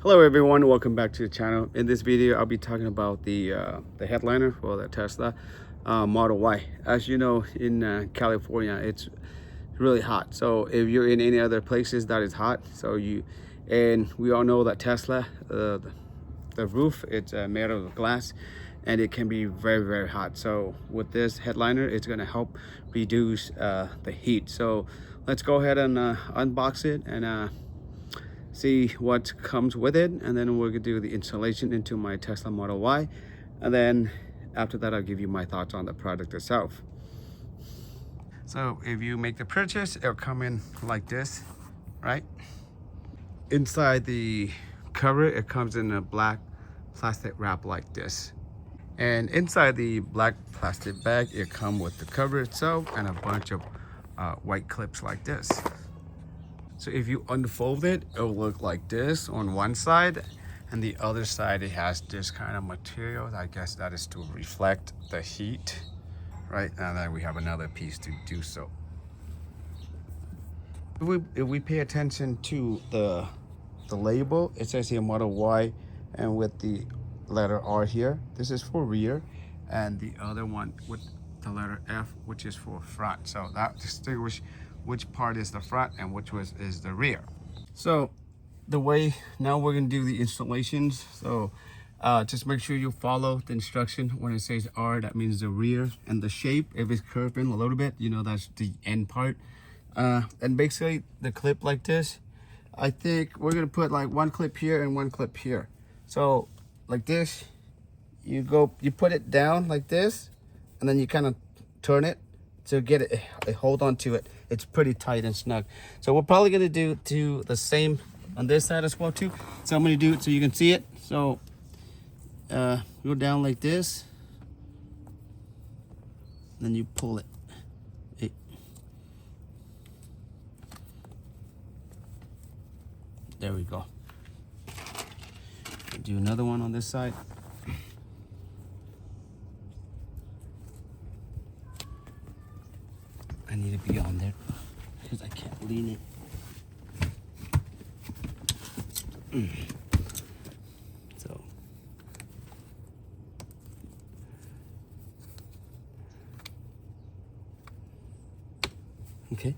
Hello everyone, welcome back to the channel. In this video I'll be talking about the headliner for the Tesla Model Y. As you know, in California it's really hot, so if you're in any other places that is hot, and we all know that Tesla, the roof, it's made of glass and it can be very hot. So with this headliner, it's going to help reduce the heat. So let's go ahead and unbox it and see what comes with it, and then we're gonna do the installation into my Tesla Model Y, and then after that I'll give you my thoughts on the product itself. So if you make the purchase, it'll come in like this, right? Inside the cover, it comes in a black plastic wrap like this, and inside the black plastic bag it comes with the cover itself and a bunch of white clips like this. So if you unfold it, it'll look like this on one side, and the other side it has this kind of material. I guess that is to reflect the heat, right? And then we have another piece to do so. If we pay attention to the label, it says here Model Y, and with the letter R here, this is for rear, and the other one with the letter F, which is for front. So that distinguishes which part is the front and which is the rear. So the way now we're gonna do the installations. So just make sure you follow the instruction. When it says R, that means the rear, and the shape, if it's curved in a little bit, you know that's the end part. And basically the clip like this, I think we're gonna put like one clip here and one clip here. So like this, you put it down like this, and then you kind of turn it to get it a hold on to it. It's pretty tight and snug. So we're probably gonna do the same on this side as well too. So I'm gonna do it so you can see it. So go down like this, then you pull it. There we go. Do another one on this side. I need to be on there because I can't lean it. So okay,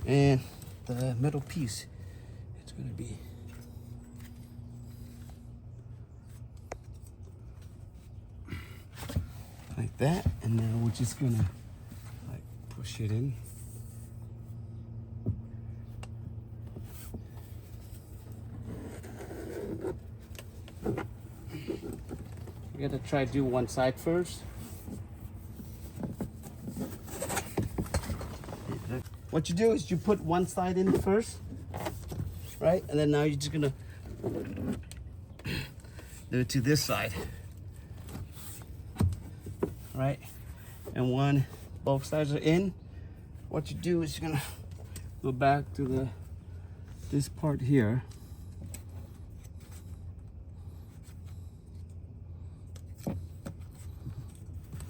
and the middle piece, it's gonna be like that, and now we're just gonna like push it in. You gotta try to do one side first. What you do is you put one side in first, right? And then now you're just gonna do it to this side, right? And both sides are in, what you do is you're gonna go back to this part here.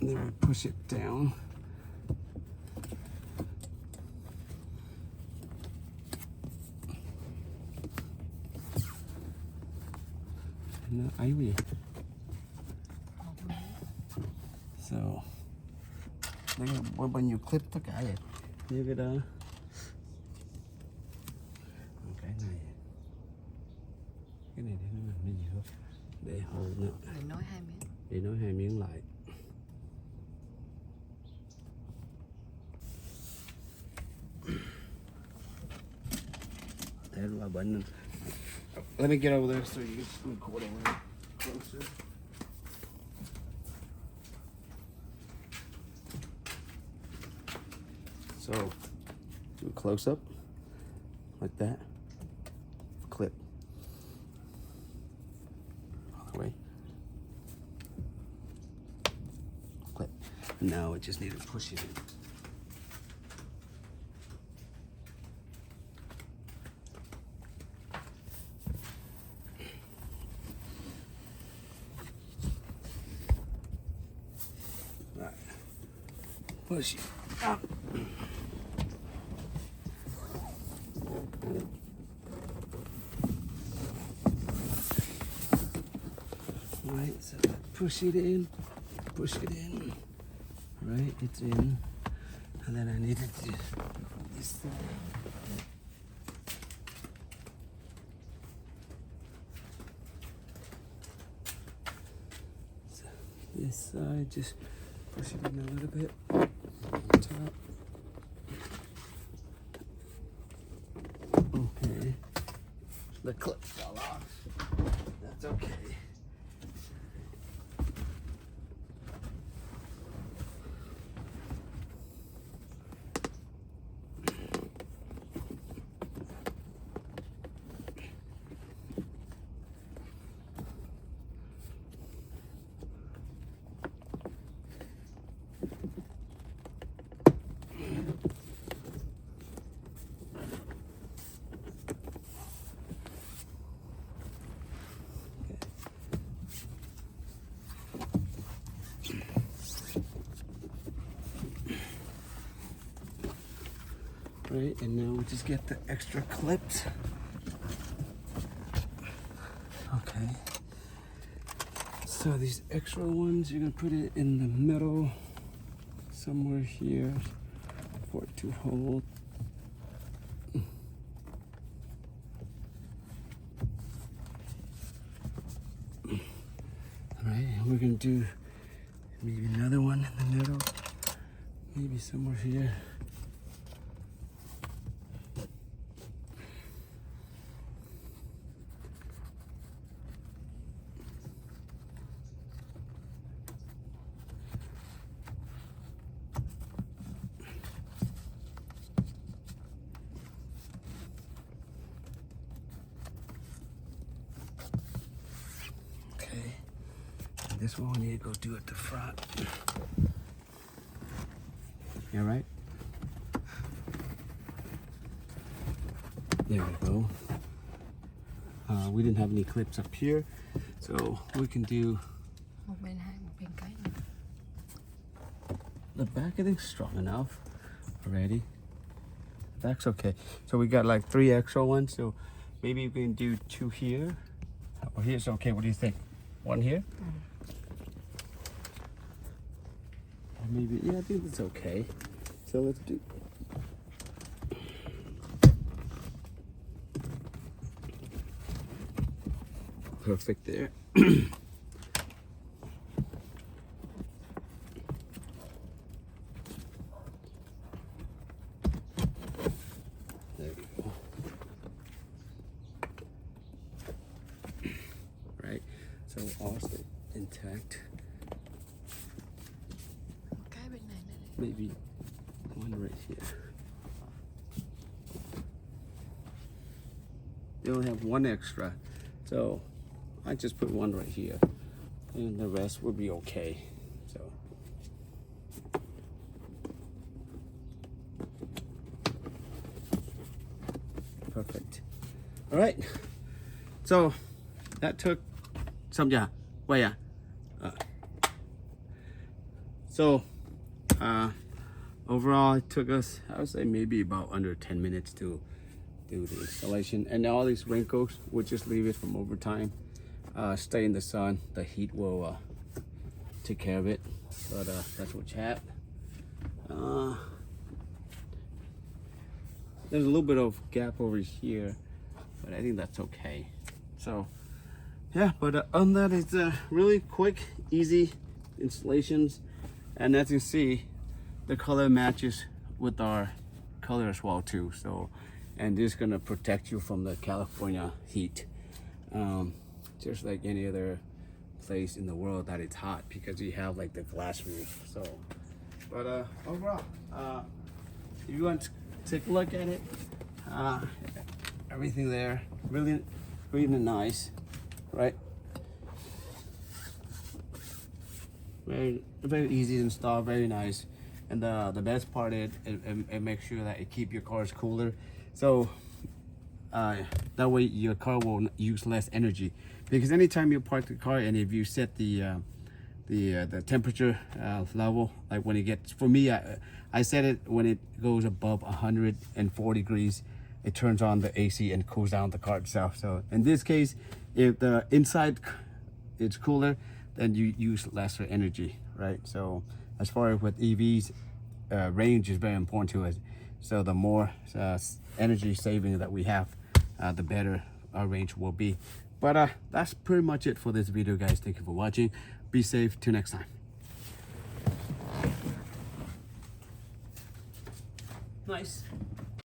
And then we push it down. And so when you clip tất cả vậy, như cái đó. Cái này để nó làm cái gì không? Để hold nó. Để nối hai miếng lại. Thế là bệnh. Let me get over there so you can record over there closer. So do a close up like that. Clip all the way. Clip. Now I just need to push it in. Right. Push it up. Right, so push it in, right, it's in, and then I need to do this side. So this side, just push it in a little bit, on top. Okay, the clip fell off, that's okay. Right, and now we just get the extra clips. Okay. So these extra ones, you're gonna put it in the middle, somewhere here, for it to hold. Alright, and we're gonna do maybe another one in the middle, maybe somewhere here. This one we need to go do at the front. You all right? There we go. We didn't have any clips up here, so we can do the back. I think strong enough already. Back's okay. So we got like 3 extra ones, so maybe we can do 2 here. Or here's okay. What do you think? 1 here? Maybe, yeah, I think that's okay. So let's do. Perfect there. There we go. Right, so all stay intact. Maybe 1 right here. They only have 1 extra, so I just put 1 right here, and the rest will be okay. So perfect. All right. So that took some So overall, it took us, I would say, maybe about under 10 minutes to do the installation. And all these wrinkles, we'll just leave it from over time. Stay in the sun. The heat will take care of it. But that's what you have. There's a little bit of gap over here, but I think that's okay. So yeah, but on that, it's really quick, easy installations. And as you see, the color matches with our color as well too. So, and this is gonna protect you from the California heat, just like any other place in the world that it's hot, because you have like the glass roof. So, but overall, if you want to take a look at it, everything there, really, really nice, right? Very, very easy to install, very nice. And the best part is it makes sure that it keeps your cars cooler. So that way your car will use less energy. Because anytime you park the car and if you set the temperature level, like when it gets, for me, I set it when it goes above 140 degrees, it turns on the AC and cools down the car itself. So in this case, if the inside it's cooler, then you use lesser energy, right? So as far as with EVs, range is very important to us. So the more energy saving that we have, the better our range will be. But that's pretty much it for this video, guys. Thank you for watching. Be safe. Till next time. Nice.